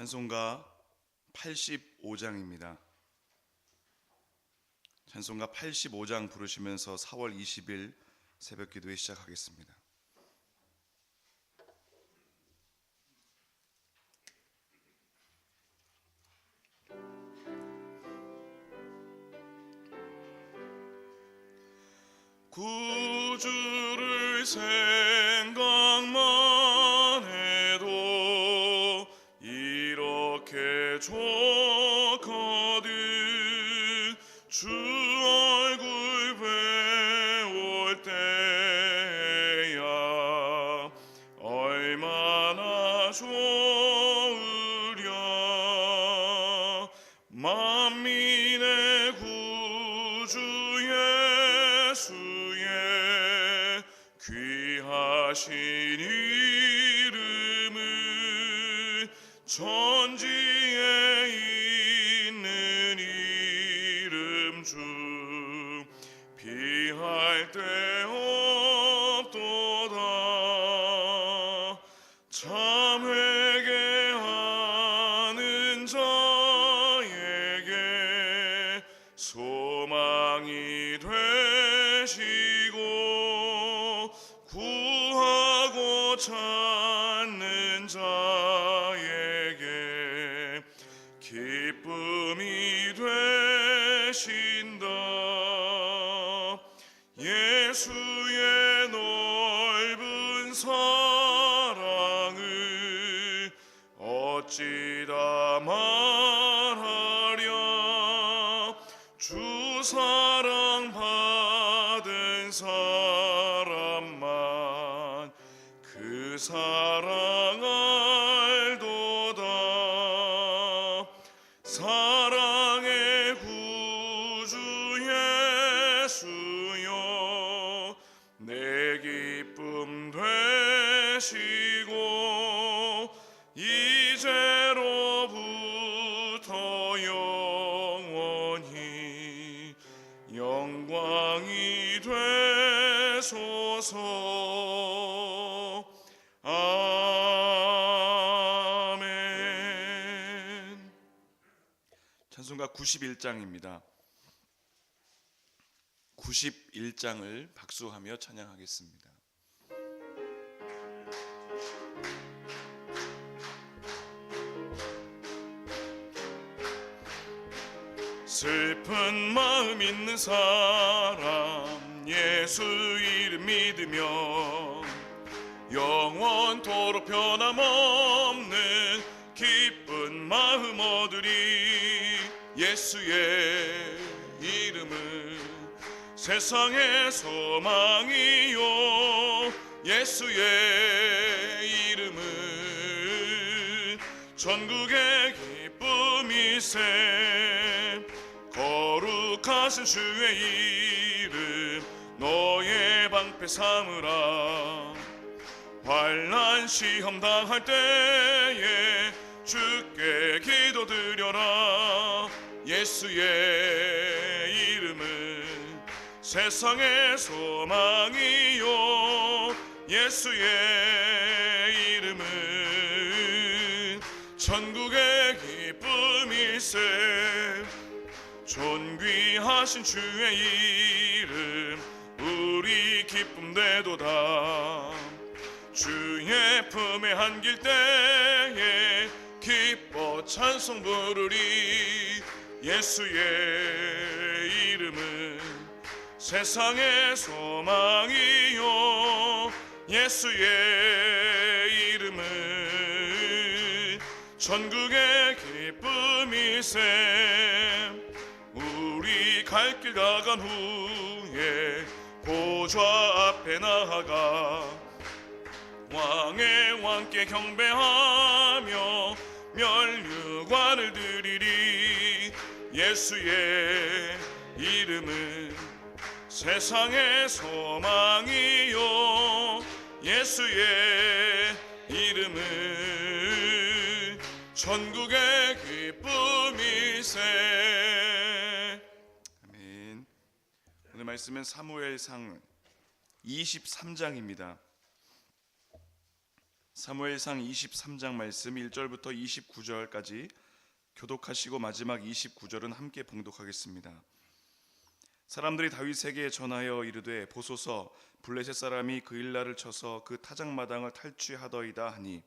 찬송가 85장입니다. 찬송가 85장 부르시면서 4월 20일 새벽기도회 시작하겠습니다. 구주를 생각만 해도 이렇게 좋거든. 주 얼굴 배울 때야 얼마나 좋으랴. 만민의 구주 예수의 귀하신 이름은 천지에 있는 이름 중 비할 데 없도다. 참 회개하는 자에게 소망이 되시고 구하고 찾는 자에게 기쁨이 되신다. 예수의 넓은 사랑을 어찌 다 말하랴. 주 사랑 받은 사람만 그 사랑 알도다. 사랑의 구주 예수여 내 기쁨 되시고 이제로부터 영원히 영광이 되소서. 아멘. 찬송가 91장입니다. 91장을 박수하며 찬양하겠습니다. 슬픈 마음 있는 사람 예수 이름 믿으며 영원토록 변함없는 기쁜 마음 얻으리. 예수의 이름은 세상의 소망이요 예수의 이름은 전국의 기쁨이세. 거룩하신 주의 이름 너의 방패 삼으라. 환난 시험 당할 때에 주께 기도드려라. 예수의 이름은 세상의 소망이요 예수의 이름은 전국의 기쁨일세. 존귀하신 주의 이름 우리 기쁨 되도다. 주의 품에 안길 때에 기뻐 찬송 부르리. 예수의 이름은 세상의 소망이요 예수의 이름은 전국의 기쁨이세. 우리 갈 길 나간 후에 보좌 앞에 나아가 왕의 왕께 경배하며 면류관을 드리리. 예수의 이름은 세상의 소망이요 예수의 이름은 전국의 기쁨이세. 아멘. 오늘 말씀은 사무엘상 23장입니다. 사무엘상 23장 말씀 1절부터 29절까지 교독하시고 마지막 29절은 함께 봉독하겠습니다. 사람들이 다윗에게 전하여 이르되 보소서 블레셋 사람이 그일라를 쳐서 그 타작마당을 탈취하더이다 하니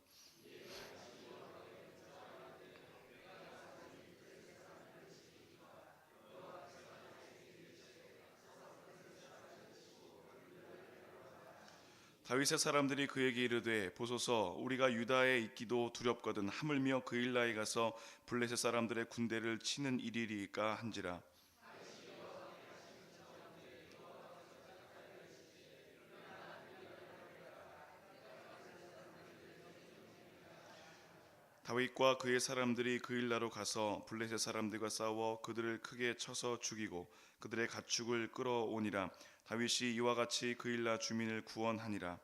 다윗의 사람들이 그에게 이르되 보소서 우리가 유다에 있기도 두렵거든 하물며 그일라에 가서 블레셋 사람들의 군대를 치는 일이리까 한지라. 다윗과 그의 사람들이 그일라로 가서 블레셋 사람들과 싸워 그들을 크게 쳐서 죽이고 그들의 가축을 끌어오니라. 다윗이 이와 같이 그일라 주민을 구원하니라.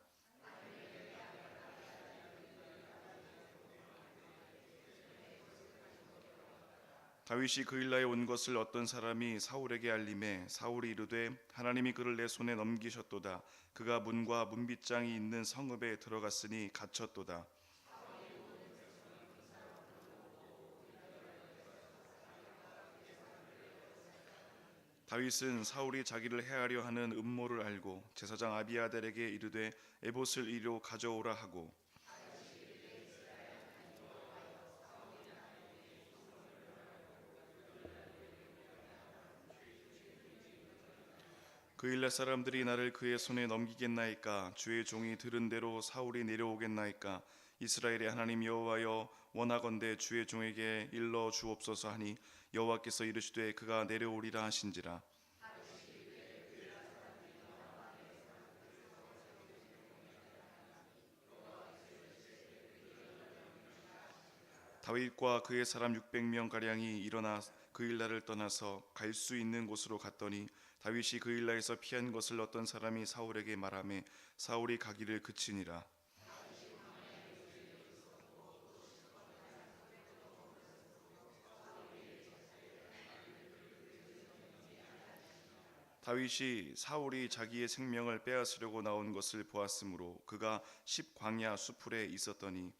다윗이 그일라에 온 것을 어떤 사람이 사울에게 알림해 사울이 이르되 하나님이 그를 내 손에 넘기셨도다. 그가 문과 문빗장이 있는 성읍에 들어갔으니 갇혔도다. 다윗은 사울이 자기를 해하려 하는 음모를 알고 제사장 아비아달에게 이르되 에봇을 이리로 가져오라 하고 그일라 사람들이 나를 그의 손에 넘기겠나이까? 주의 종이 들은 대로 사울이 내려오겠나이까? 이스라엘의 하나님 여호와여 원하건대 주의 종에게 일러 주옵소서 하니 여호와께서 이르시되 그가 내려오리라 하신지라. 다윗과 그의 사람 600명 가량이 일어나 그일라를 떠나서 갈 수 있는 곳으로 갔더니 다윗이 그일라에서 피한 것을 어떤 사람이 사울에게 말하매 사울이 가기를 그치니라. 다윗이 사울이 자기의 생명을 빼앗으려고 나온 것을 보았으므로 그가 십광야 수풀에 있었더니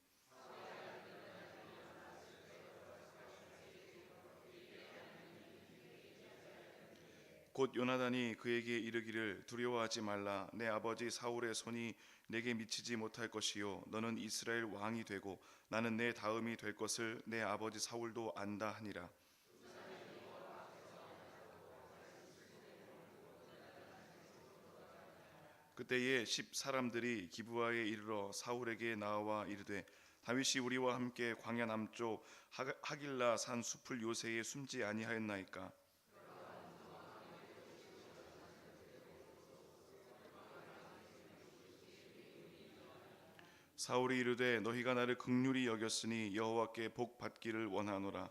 곧 요나단이 그에게 이르기를 두려워하지 말라. 내 아버지 사울의 손이 내게 미치지 못할 것이요 너는 이스라엘 왕이 되고 나는 내 다음이 될 것을 내 아버지 사울도 안다 하니라. 그때에 10 사람들이 기브아에 이르러 사울에게 나와 이르되 다윗이 우리와 함께 광야 남쪽 하길라 산 숲을 요새에 숨지 아니하였나이까? 사울이 이르되 너희가 나를 긍휼히 여겼으니 여호와께 복 받기를 원하노라.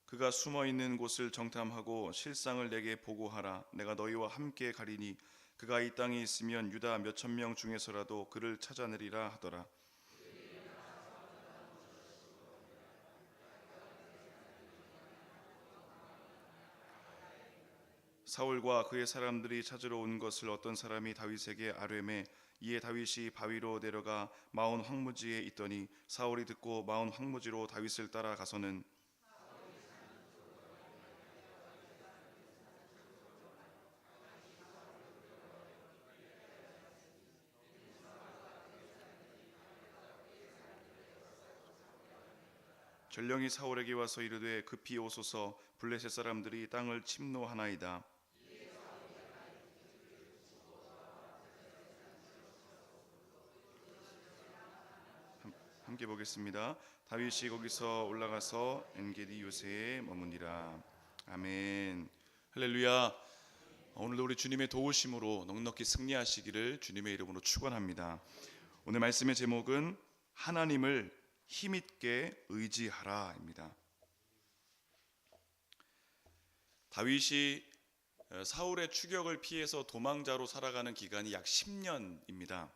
그가 숨어 있는 곳을 정탐하고 실상을 내게 보고하라. 내가 너희와 함께 가리니 그가 이 땅에 있으면 유다 몇천 명 중에서라도 그를 찾아내리라 하더라. 사울과 그의 사람들이 찾으러 온 것을 어떤 사람이 다윗에게 아뢰매 이에 다윗이 바위로 내려가 마온 황무지에 있더니 사울이 듣고 마온 황무지로 다윗을 따라가서는 전령이 사울에게 와서 이르되 급히 오소서 블레셋 사람들이 땅을 침노하나이다. 함께 보겠습니다. 다윗이 거기서 올라가서 엔게디 요새에 머무니라. 아멘. 할렐루야. 오늘도 우리 주님의 도우심으로 넉넉히 승리하시기를 주님의 이름으로 축원합니다. 오늘 말씀의 제목은 하나님을 힘있게 의지하라입니다. 다윗이 사울의 추격을 피해서 도망자로 살아가는 기간이 약 10년입니다.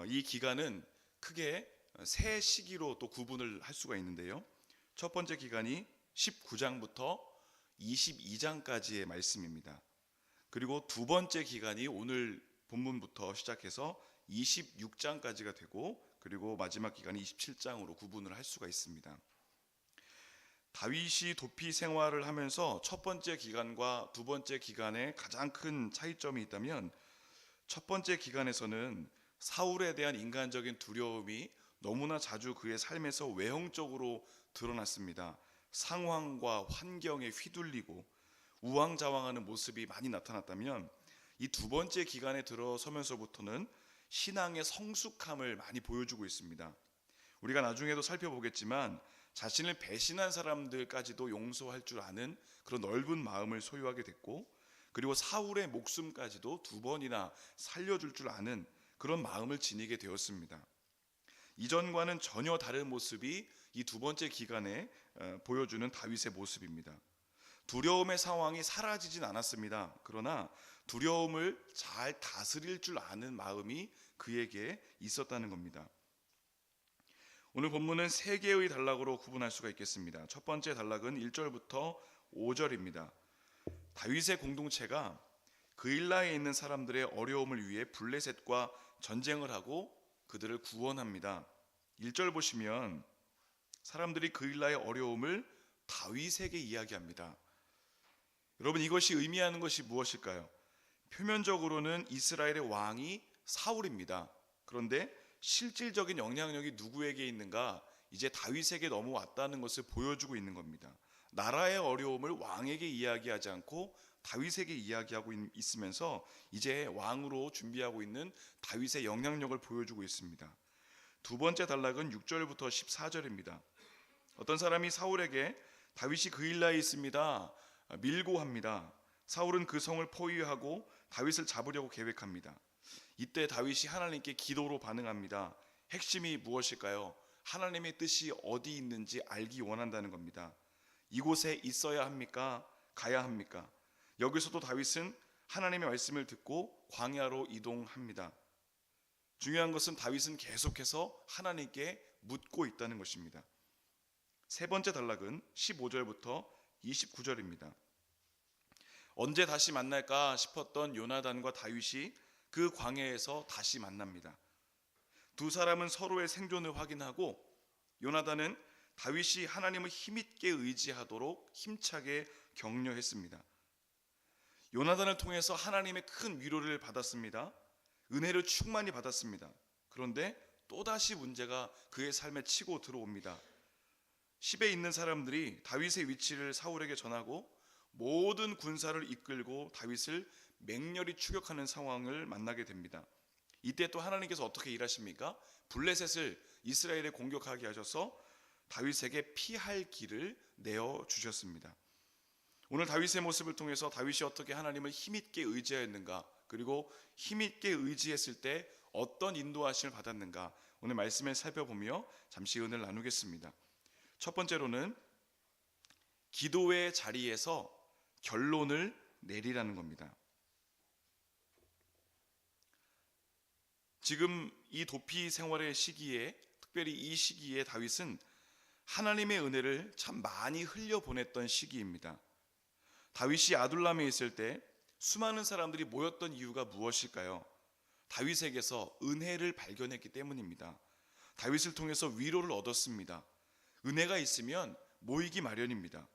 이 기간은 크게 세 시기로 또 구분을 할 수가 있는데요. 첫 번째 기간이 19장부터 22장까지의 말씀입니다. 그리고 두 번째 기간이 오늘 본문부터 시작해서 26장까지가 되고, 그리고 마지막 기간이 27장으로 구분을 할 수가 있습니다. 다윗이 도피 생활을 하면서 첫 번째 기간과 두 번째 기간에 가장 큰 차이점이 있다면, 첫 번째 기간에서는 사울에 대한 인간적인 두려움이 너무나 자주 그의 삶에서 외형적으로 드러났습니다. 상황과 환경에 휘둘리고 우왕좌왕하는 모습이 많이 나타났다면, 이 두 번째 기간에 들어서면서부터는 신앙의 성숙함을 많이 보여주고 있습니다. 우리가 나중에도 살펴보겠지만 자신을 배신한 사람들까지도 용서할 줄 아는 그런 넓은 마음을 소유하게 됐고, 그리고 사울의 목숨까지도 두 번이나 살려줄 줄 아는 그런 마음을 지니게 되었습니다. 이전과는 전혀 다른 모습이 이 두 번째 기간에 보여주는 다윗의 모습입니다. 두려움의 상황이 사라지진 않았습니다. 그러나 두려움을 잘 다스릴 줄 아는 마음이 그에게 있었다는 겁니다. 오늘 본문은 세 개의 단락으로 구분할 수가 있겠습니다. 첫 번째 단락은 1절부터 5절입니다. 다윗의 공동체가 그일라에 있는 사람들의 어려움을 위해 블레셋과 전쟁을 하고 그들을 구원합니다. 1절 보시면 사람들이 그일라의 어려움을 다윗에게 이야기합니다. 여러분, 이것이 의미하는 것이 무엇일까요? 표면적으로는 이스라엘의 왕이 사울입니다. 그런데 실질적인 영향력이 누구에게 있는가? 이제 다윗에게 넘어왔다는 것을 보여주고 있는 겁니다. 나라의 어려움을 왕에게 이야기하지 않고 다윗에게 이야기하고 있으면서 이제 왕으로 준비하고 있는 다윗의 영향력을 보여주고 있습니다. 두 번째 단락은 6절부터 14절입니다. 어떤 사람이 사울에게 다윗이 그일라에 있습니다, 밀고 합니다. 사울은 그 성을 포위하고 다윗을 잡으려고 계획합니다. 이때 다윗이 하나님께 기도로 반응합니다. 핵심이 무엇일까요? 하나님의 뜻이 어디 있는지 알기 원한다는 겁니다. 이곳에 있어야 합니까? 가야 합니까? 여기서도 다윗은 하나님의 말씀을 듣고 광야로 이동합니다. 중요한 것은 다윗은 계속해서 하나님께 묻고 있다는 것입니다. 세 번째 단락은 15절부터 29절입니다. 언제 다시 만날까 싶었던 요나단과 다윗이 그 광야에서 다시 만납니다. 두 사람은 서로의 생존을 확인하고 요나단은 다윗이 하나님을 힘있게 의지하도록 힘차게 격려했습니다. 요나단을 통해서 하나님의 큰 위로를 받았습니다. 은혜를 충만히 받았습니다. 그런데 또다시 문제가 그의 삶에 치고 들어옵니다. 10에 있는 사람들이 다윗의 위치를 사울에게 전하고 모든 군사를 이끌고 다윗을 맹렬히 추격하는 상황을 만나게 됩니다. 이때 또 하나님께서 어떻게 일하십니까? 블레셋을 이스라엘에 공격하게 하셔서 다윗에게 피할 길을 내어주셨습니다. 오늘 다윗의 모습을 통해서 다윗이 어떻게 하나님을 힘있게 의지하였는가, 그리고 힘있게 의지했을 때 어떤 인도하심을 받았는가, 오늘 말씀을 살펴보며 잠시 은혜를 나누겠습니다. 첫 번째로는 기도의 자리에서 결론을 내리라는 겁니다. 지금 이 도피 생활의 시기에, 특별히 이 시기에 다윗은 하나님의 은혜를 참 많이 흘려보냈던 시기입니다. 다윗이 아둘람에 있을 때 수많은 사람들이 모였던 이유가 무엇일까요? 다윗에게서 은혜를 발견했기 때문입니다. 다윗을 통해서 위로를 얻었습니다. 은혜가 있으면 모이기 마련입니다.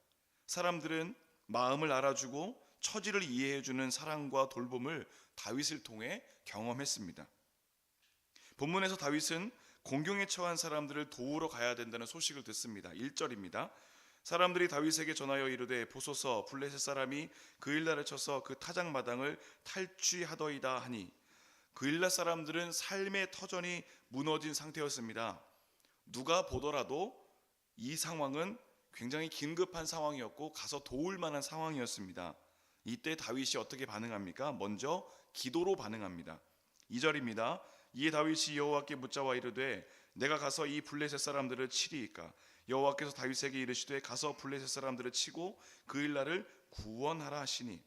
사람들은 마음을 알아주고 처지를 이해해주는 사랑과 돌봄을 다윗을 통해 경험했습니다. 본문에서 다윗은 공경에 처한 사람들을 도우러 가야 된다는 소식을 듣습니다. 1절입니다. 사람들이 다윗에게 전하여 이르되 보소서 블레셋 사람이 그일라를 쳐서 그 타작마당을 탈취하더이다 하니, 그일라 사람들은 삶의 터전이 무너진 상태였습니다. 누가 보더라도 이 상황은 굉장히 긴급한 상황이었고 가서 도울 만한 상황이었습니다. 이때 다윗이 어떻게 반응합니까? 먼저 기도로 반응합니다. 2절입니다. 이에 다윗이 여호와께 묻자와 이르되 내가 가서 이 블레셋 사람들을 치리이까? 여호와께서 다윗에게 이르시되 가서 블레셋 사람들을 치고 그일라를 구원하라 하시니,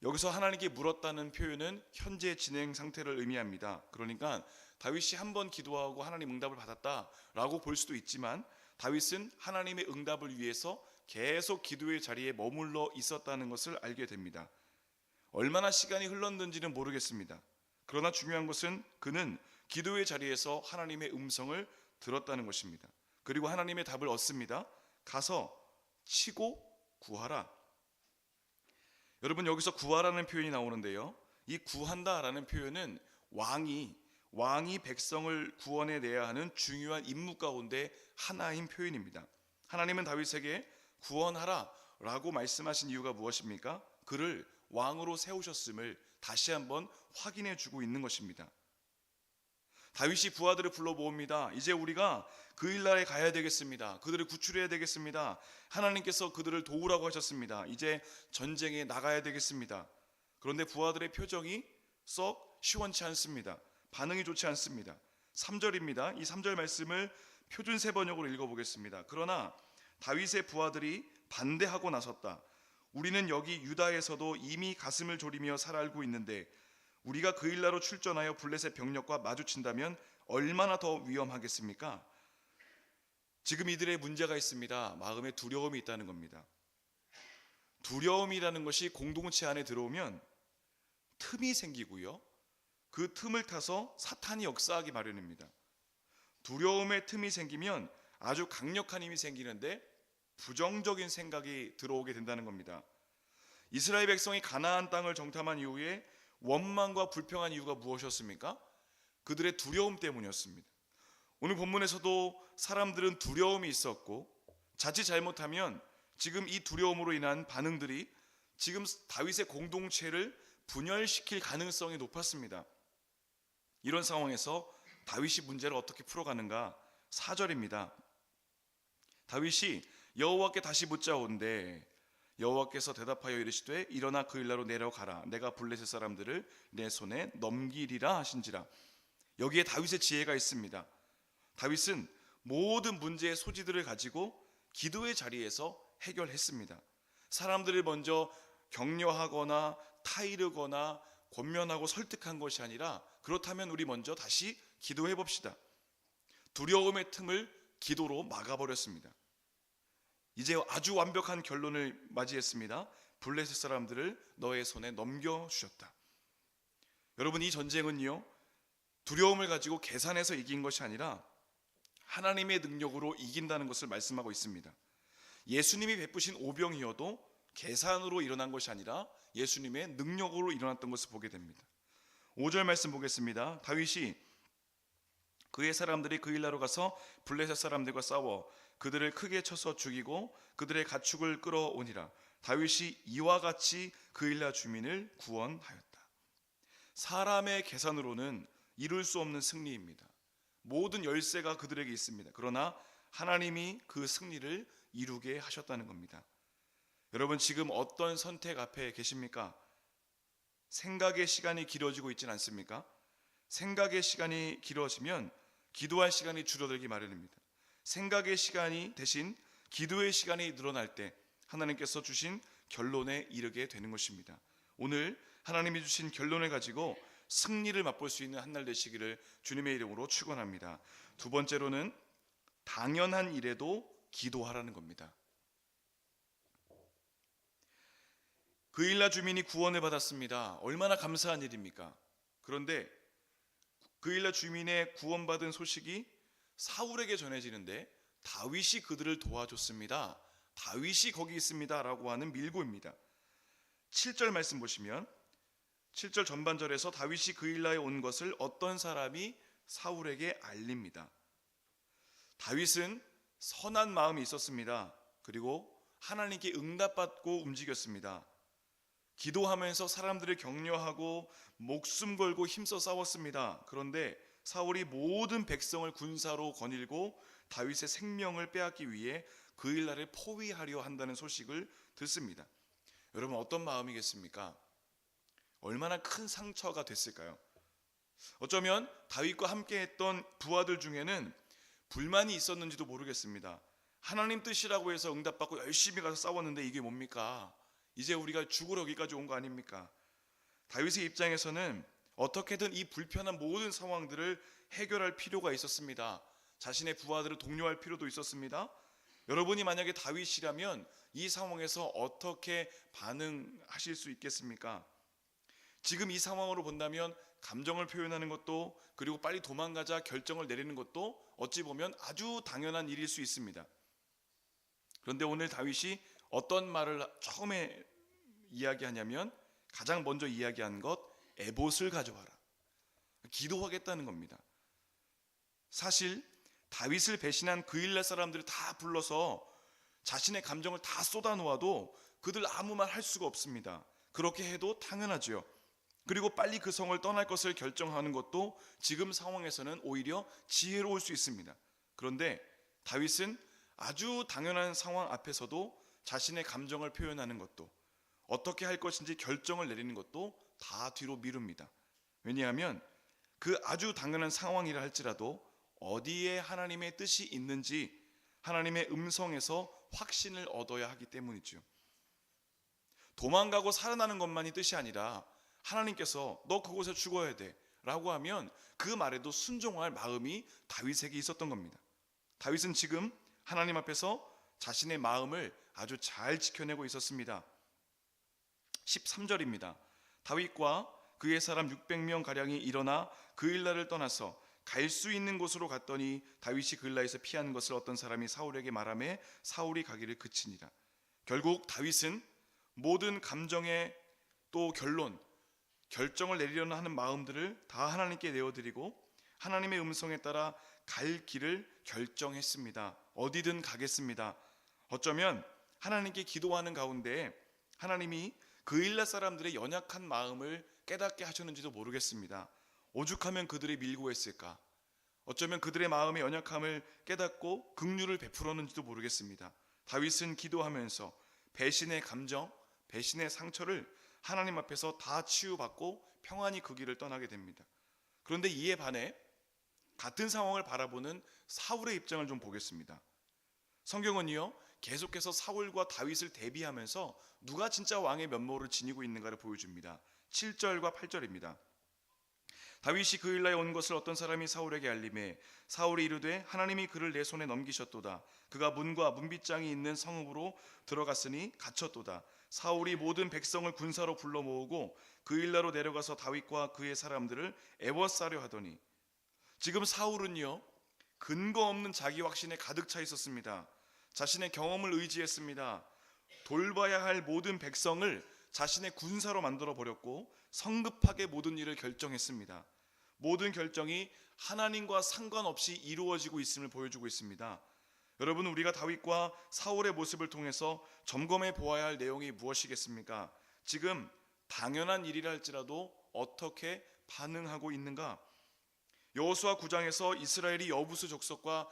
여기서 하나님께 물었다는 표현은 현재 진행 상태를 의미합니다. 그러니까 다윗이 한 번 기도하고 하나님 응답을 받았다라고 볼 수도 있지만, 다윗은 하나님의 응답을 위해서 계속 기도의 자리에 머물러 있었다는 것을 알게 됩니다. 얼마나 시간이 흘렀는지는 모르겠습니다. 그러나 중요한 것은 그는 기도의 자리에서 하나님의 음성을 들었다는 것입니다. 그리고 하나님의 답을 얻습니다. 가서 치고 구하라. 여러분, 여기서 구하라는 표현이 나오는데요, 이 구한다라는 표현은 왕이 백성을 구원해내야 하는 중요한 임무 가운데 하나인 표현입니다. 하나님은 다윗에게 구원하라 라고 말씀하신 이유가 무엇입니까? 그를 왕으로 세우셨음을 다시 한번 확인해 주고 있는 것입니다. 다윗이 부하들을 불러 모읍니다. 이제 우리가 그 일나라에 가야 되겠습니다. 그들을 구출해야 되겠습니다. 하나님께서 그들을 도우라고 하셨습니다. 이제 전쟁에 나가야 되겠습니다. 그런데 부하들의 표정이 썩 시원치 않습니다. 반응이 좋지 않습니다. 3절입니다. 이 3절 말씀을 표준 세번역으로 읽어보겠습니다. 그러나 다윗의 부하들이 반대하고 나섰다. 우리는 여기 유다에서도 이미 가슴을 졸이며 살아알고 있는데 우리가 그 일나로 출전하여 블레셋 병력과 마주친다면 얼마나 더 위험하겠습니까? 지금 이들의 문제가 있습니다. 마음에 두려움이 있다는 겁니다. 두려움이라는 것이 공동체 안에 들어오면 틈이 생기고요, 그 틈을 타서 사탄이 역사하기 마련입니다. 두려움의 틈이 생기면 아주 강력한 힘이 생기는데 부정적인 생각이 들어오게 된다는 겁니다. 이스라엘 백성이 가나안 땅을 정탐한 이후에 원망과 불평한 이유가 무엇이었습니까? 그들의 두려움 때문이었습니다. 오늘 본문에서도 사람들은 두려움이 있었고, 자칫 잘못하면 지금 이 두려움으로 인한 반응들이 지금 다윗의 공동체를 분열시킬 가능성이 높았습니다. 이런 상황에서 다윗이 문제를 어떻게 풀어가는가? 4절입니다. 다윗이 여호와께 다시 묻자온데 여호와께서 대답하여 이르시되 일어나 그 일나로 내려가라. 내가 블레셋 사람들을 내 손에 넘기리라 하신지라. 여기에 다윗의 지혜가 있습니다. 다윗은 모든 문제의 소지들을 가지고 기도의 자리에서 해결했습니다. 사람들을 먼저 격려하거나 타이르거나 권면하고 설득한 것이 아니라, 그렇다면 우리 먼저 다시 기도해 봅시다. 두려움의 틈을 기도로 막아버렸습니다. 이제 아주 완벽한 결론을 맞이했습니다. 블레셋 사람들을 너의 손에 넘겨주셨다. 여러분, 이 전쟁은요, 두려움을 가지고 계산해서 이긴 것이 아니라 하나님의 능력으로 이긴다는 것을 말씀하고 있습니다. 예수님이 베푸신 오병이어도 계산으로 일어난 것이 아니라 예수님의 능력으로 일어났던 것을 보게 됩니다. 5절 말씀 보겠습니다. 다윗이 그의 사람들이 그 일나로 가서 블레셋 사람들과 싸워 그들을 크게 쳐서 죽이고 그들의 가축을 끌어오니라. 다윗이 이와 같이 그 일나 주민을 구원하였다. 사람의 계산으로는 이룰 수 없는 승리입니다. 모든 열쇠가 그들에게 있습니다. 그러나 하나님이 그 승리를 이루게 하셨다는 겁니다. 여러분, 지금 어떤 선택 앞에 계십니까? 생각의 시간이 길어지고 있지는 않습니까? 생각의 시간이 길어지면 기도할 시간이 줄어들기 마련입니다. 생각의 시간이 대신 기도의 시간이 늘어날 때 하나님께서 주신 결론에 이르게 되는 것입니다. 오늘 하나님이 주신 결론을 가지고 승리를 맛볼 수 있는 한 날 되시기를 주님의 이름으로 축원합니다. 두 번째로는 당연한 일에도 기도하라는 겁니다. 그 일나 주민이 구원을 받았습니다. 얼마나 감사한 일입니까? 그런데 그 일나 주민의 구원받은 소식이 사울에게 전해지는데 다윗이 그들을 도와줬습니다. 다윗이 거기 있습니다 라고 하는 밀고입니다. 7절 말씀 보시면 7절 전반절에서 다윗이 그 일나에 온 것을 어떤 사람이 사울에게 알립니다. 다윗은 선한 마음이 있었습니다. 그리고 하나님께 응답받고 움직였습니다. 기도하면서 사람들을 격려하고 목숨 걸고 힘써 싸웠습니다. 그런데 사울이 모든 백성을 군사로 거닐고 다윗의 생명을 빼앗기 위해 그 일날을 포위하려 한다는 소식을 듣습니다. 여러분, 어떤 마음이겠습니까? 얼마나 큰 상처가 됐을까요? 어쩌면 다윗과 함께했던 부하들 중에는 불만이 있었는지도 모르겠습니다. 하나님 뜻이라고 해서 응답받고 열심히 가서 싸웠는데 이게 뭡니까? 이제 우리가 죽으러 여기까지 온 거 아닙니까? 다윗의 입장에서는 어떻게든 이 불편한 모든 상황들을 해결할 필요가 있었습니다. 자신의 부하들을 독려할 필요도 있었습니다. 여러분이 만약에 다윗이라면 이 상황에서 어떻게 반응하실 수 있겠습니까? 지금 이 상황으로 본다면 감정을 표현하는 것도, 그리고 빨리 도망가자 결정을 내리는 것도 어찌 보면 아주 당연한 일일 수 있습니다. 그런데 오늘 다윗이 어떤 말을 처음에 이야기하냐면, 가장 먼저 이야기한 것, 에봇을 가져와라. 기도하겠다는 겁니다. 사실 다윗을 배신한 그일라 사람들을 다 불러서 자신의 감정을 다 쏟아놓아도 그들 아무 말 할 수가 없습니다. 그렇게 해도 당연하죠. 그리고 빨리 그 성을 떠날 것을 결정하는 것도 지금 상황에서는 오히려 지혜로울 수 있습니다. 그런데 다윗은 아주 당연한 상황 앞에서도 자신의 감정을 표현하는 것도, 어떻게 할 것인지 결정을 내리는 것도 다 뒤로 미룹니다. 왜냐하면 그 아주 당연한 상황이라 할지라도 어디에 하나님의 뜻이 있는지 하나님의 음성에서 확신을 얻어야 하기 때문이죠. 도망가고 살아나는 것만이 뜻이 아니라 하나님께서 너 그곳에 죽어야 돼 라고 하면 그 말에도 순종할 마음이 다윗에게 있었던 겁니다. 다윗은 지금 하나님 앞에서 자신의 마음을 아주 잘 지켜내고 있었습니다. 13절입니다. 다윗과 그의 사람 600명 가량이 일어나 그일라를 떠나서 갈 수 있는 곳으로 갔더니 다윗이 그일라에서 피하는 것을 어떤 사람이 사울에게 말하매 사울이 가기를 그치니라. 결국 다윗은 모든 감정의 또 결정을 내리려는 하는 마음들을 다 하나님께 내어드리고 하나님의 음성에 따라 갈 길을 결정했습니다. 어디든 가겠습니다. 어쩌면 하나님께 기도하는 가운데 하나님이 그일라 사람들의 연약한 마음을 깨닫게 하셨는지도 모르겠습니다. 오죽하면 그들이 밀고 했을까? 어쩌면 그들의 마음의 연약함을 깨닫고 긍휼을 베풀었는지도 모르겠습니다. 다윗은 기도하면서 배신의 감정, 배신의 상처를 하나님 앞에서 다 치유받고 평안히 그 길을 떠나게 됩니다. 그런데 이에 반해 같은 상황을 바라보는 사울의 입장을 좀 보겠습니다. 성경은요, 계속해서 사울과 다윗을 대비하면서 누가 진짜 왕의 면모를 지니고 있는가를 보여줍니다. 7절과 8절입니다. 다윗이 그일라에 온 것을 어떤 사람이 사울에게 알림해 사울이 이르되 하나님이 그를 내 손에 넘기셨도다. 그가 문과 문빗장이 있는 성읍으로 들어갔으니 갇혔도다. 사울이 모든 백성을 군사로 불러 모으고 그일라로 내려가서 다윗과 그의 사람들을 애워싸려 하더니, 지금 사울은요, 근거 없는 자기 확신에 가득 차 있었습니다. 자신의 경험을 의지했습니다. 돌봐야 할 모든 백성을 자신의 군사로 만들어 버렸고 성급하게 모든 일을 결정했습니다. 모든 결정이 하나님과 상관없이 이루어지고 있음을 보여주고 있습니다. 여러분, 우리가 다윗과 사울의 모습을 통해서 점검해 보아야 할 내용이 무엇이겠습니까? 지금 당연한 일이라 할지라도 어떻게 반응하고 있는가? 여호수아 9장에서 이스라엘이 여부수 족속과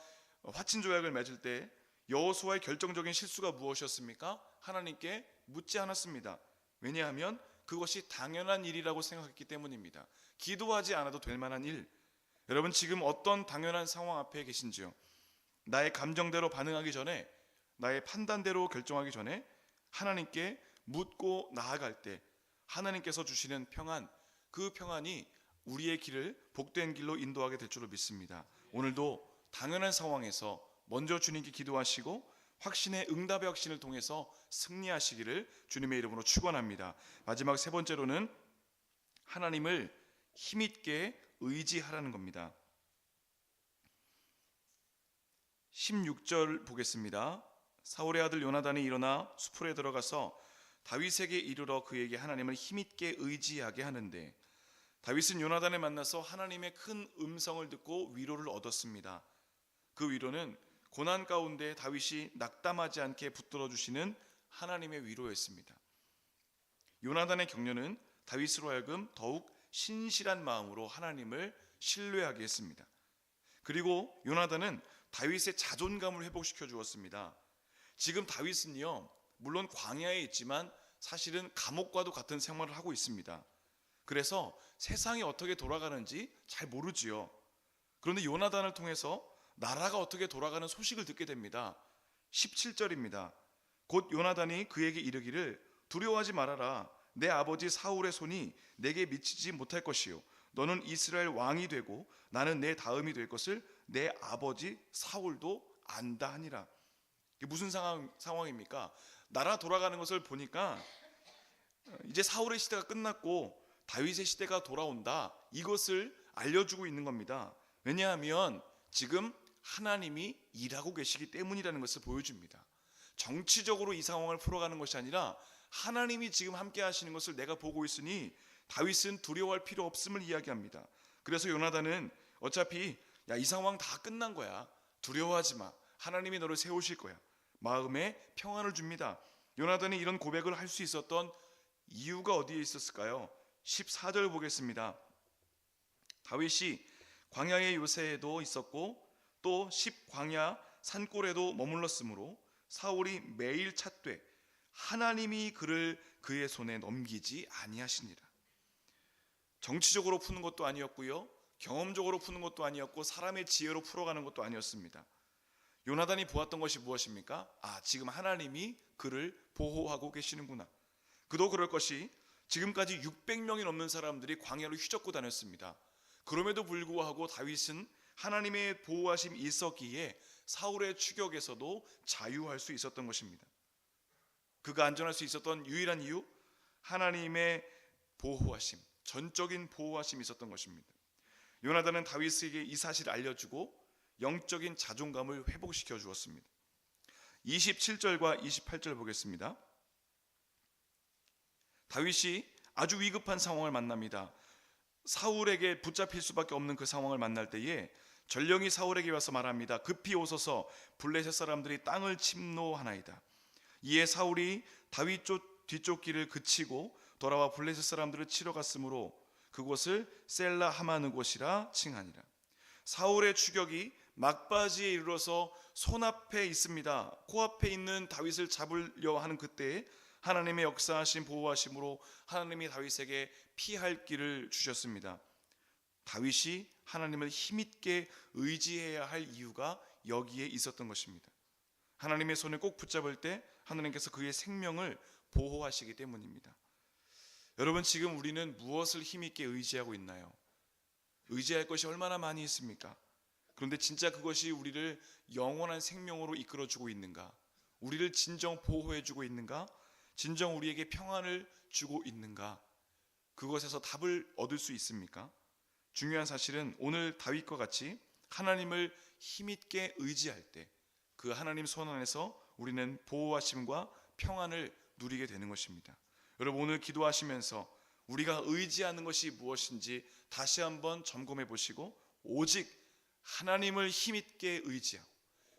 화친 조약을 맺을 때 여호수아의 결정적인 실수가 무엇이었습니까? 하나님께 묻지 않았습니다. 왜냐하면 그것이 당연한 일이라고 생각했기 때문입니다. 기도하지 않아도 될 만한 일. 여러분, 지금 어떤 당연한 상황 앞에 계신지요? 나의 감정대로 반응하기 전에, 나의 판단대로 결정하기 전에 하나님께 묻고 나아갈 때 하나님께서 주시는 평안, 그 평안이 우리의 길을 복된 길로 인도하게 될 줄로 믿습니다. 오늘도 당연한 상황에서 먼저 주님께 기도하시고 확신의 응답의 확신을 통해서 승리하시기를 주님의 이름으로 축원합니다. 마지막 세 번째로는 하나님을 힘있게 의지하라는 겁니다. 16절 보겠습니다. 사울의 아들 요나단이 일어나 수풀에 들어가서 다윗에게 이르러 그에게 하나님을 힘있게 의지하게 하는데, 다윗은 요나단을 만나서 하나님의 큰 음성을 듣고 위로를 얻었습니다. 그 위로는 고난 가운데 다윗이 낙담하지 않게 붙들어 주시는 하나님의 위로였습니다. 요나단의 격려는 다윗으로 하여금 더욱 신실한 마음으로 하나님을 신뢰하게 했습니다. 그리고 요나단은 다윗의 자존감을 회복시켜 주었습니다. 지금 다윗은요, 물론 광야에 있지만 사실은 감옥과도 같은 생활을 하고 있습니다. 그래서 세상이 어떻게 돌아가는지 잘 모르지요. 그런데 요나단을 통해서 나라가 어떻게 돌아가는 소식을 듣게 됩니다. 17절입니다. 곧 요나단이 그에게 이르기를 두려워하지 말아라. 내 아버지 사울의 손이 내게 미치지 못할 것이요 너는 이스라엘 왕이 되고 나는 내 다음이 될 것을 내 아버지 사울도 안다 하니라. 이게 무슨 상황입니까? 나라 돌아가는 것을 보니까 이제 사울의 시대가 끝났고 다윗의 시대가 돌아온다, 이것을 알려주고 있는 겁니다. 왜냐하면 지금 하나님이 일하고 계시기 때문이라는 것을 보여줍니다. 정치적으로 이 상황을 풀어가는 것이 아니라 하나님이 지금 함께 하시는 것을 내가 보고 있으니 다윗은 두려워할 필요 없음을 이야기합니다. 그래서 요나단은 어차피 이 상황 다 끝난 거야, 두려워하지 마, 하나님이 너를 세우실 거야, 마음에 평안을 줍니다. 요나단이 이런 고백을 할 수 있었던 이유가 어디에 있었을까요? 14절 보겠습니다. 다윗이 광야의 요새에도 있었고 또 10광야 산골에도 머물렀으므로 사울이 매일 찾되 하나님이 그를 그의 손에 넘기지 아니하시니라. 정치적으로 푸는 것도 아니었고요, 경험적으로 푸는 것도 아니었고, 사람의 지혜로 풀어가는 것도 아니었습니다. 요나단이 보았던 것이 무엇입니까? 지금 하나님이 그를 보호하고 계시는구나. 그도 그럴 것이 지금까지 600명이 넘는 사람들이 광야로 휘젓고 다녔습니다. 그럼에도 불구하고 다윗은 하나님의 보호하심이 있었기에 사울의 추격에서도 자유할 수 있었던 것입니다. 그가 안전할 수 있었던 유일한 이유, 하나님의 보호하심, 전적인 보호하심이 있었던 것입니다. 요나단은 다윗에게 이 사실을 알려주고 영적인 자존감을 회복시켜 주었습니다. 27절과 28절 보겠습니다. 다윗이 아주 위급한 상황을 만납니다. 사울에게 붙잡힐 수밖에 없는 그 상황을 만날 때에 전령이 사울에게 와서 말합니다. 급히 오소서, 블레셋 사람들이 땅을 침노하나이다. 이에 사울이 다윗 뒤쪽 길을 그치고 돌아와 블레셋 사람들을 치러 갔으므로 그곳을 셀라 하마느 곳이라 칭하니라. 사울의 추격이 막바지에 이르러서 손앞에 있습니다. 코앞에 있는 다윗을 잡으려 하는 그때에 하나님의 역사하신 보호하심으로 하나님이 다윗에게 피할 길을 주셨습니다. 다윗이 하나님을 힘있게 의지해야 할 이유가 여기에 있었던 것입니다. 하나님의 손을 꼭 붙잡을 때 하나님께서 그의 생명을 보호하시기 때문입니다. 여러분, 지금 우리는 무엇을 힘있게 의지하고 있나요? 의지할 것이 얼마나 많이 있습니까? 그런데 진짜 그것이 우리를 영원한 생명으로 이끌어주고 있는가? 우리를 진정 보호해주고 있는가? 진정 우리에게 평안을 주고 있는가? 그것에서 답을 얻을 수 있습니까? 중요한 사실은 오늘 다윗과 같이 하나님을 힘있게 의지할 때 그 하나님 손 안에서 우리는 보호하심과 평안을 누리게 되는 것입니다. 여러분, 오늘 기도하시면서 우리가 의지하는 것이 무엇인지 다시 한번 점검해 보시고 오직 하나님을 힘있게 의지하고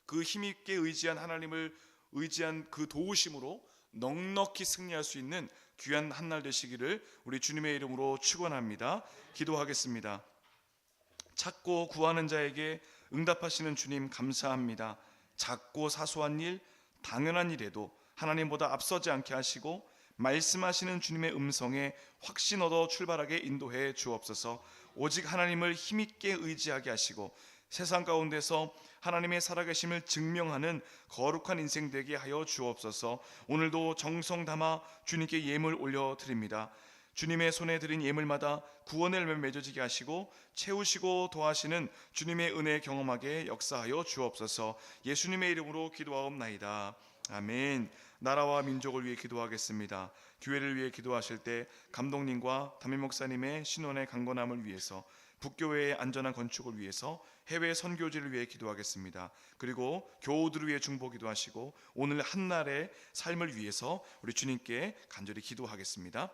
그 힘있게 의지한 하나님을 의지한 그 도우심으로 넉넉히 승리할 수 있는 귀한 한날 되시기를 우리 주님의 이름으로 축원합니다. 기도하겠습니다. 찾고 구하는 자에게 응답하시는 주님 감사합니다. 작고 사소한 일, 당연한 일에도 하나님보다 앞서지 않게 하시고 말씀하시는 주님의 음성에 확신 얻어 출발하게 인도해 주옵소서. 오직 하나님을 힘있게 의지하게 하시고 세상 가운데서 하나님의 살아계심을 증명하는 거룩한 인생 되게 하여 주옵소서. 오늘도 정성 담아 주님께 예물 올려드립니다. 주님의 손에 드린 예물마다 구원의 열매 맺어지게 하시고 채우시고 도하시는 주님의 은혜 경험하게 역사하여 주옵소서. 예수님의 이름으로 기도하옵나이다. 아멘. 나라와 민족을 위해 기도하겠습니다. 교회를 위해 기도하실 때 감독님과 담임 목사님의 신원의 강건함을 위해서, 북교회의 안전한 건축을 위해서, 해외 선교지를 위해 기도하겠습니다. 그리고 교우들을 위해 중보 기도하시고 오늘 한날의 삶을 위해서 우리 주님께 간절히 기도하겠습니다.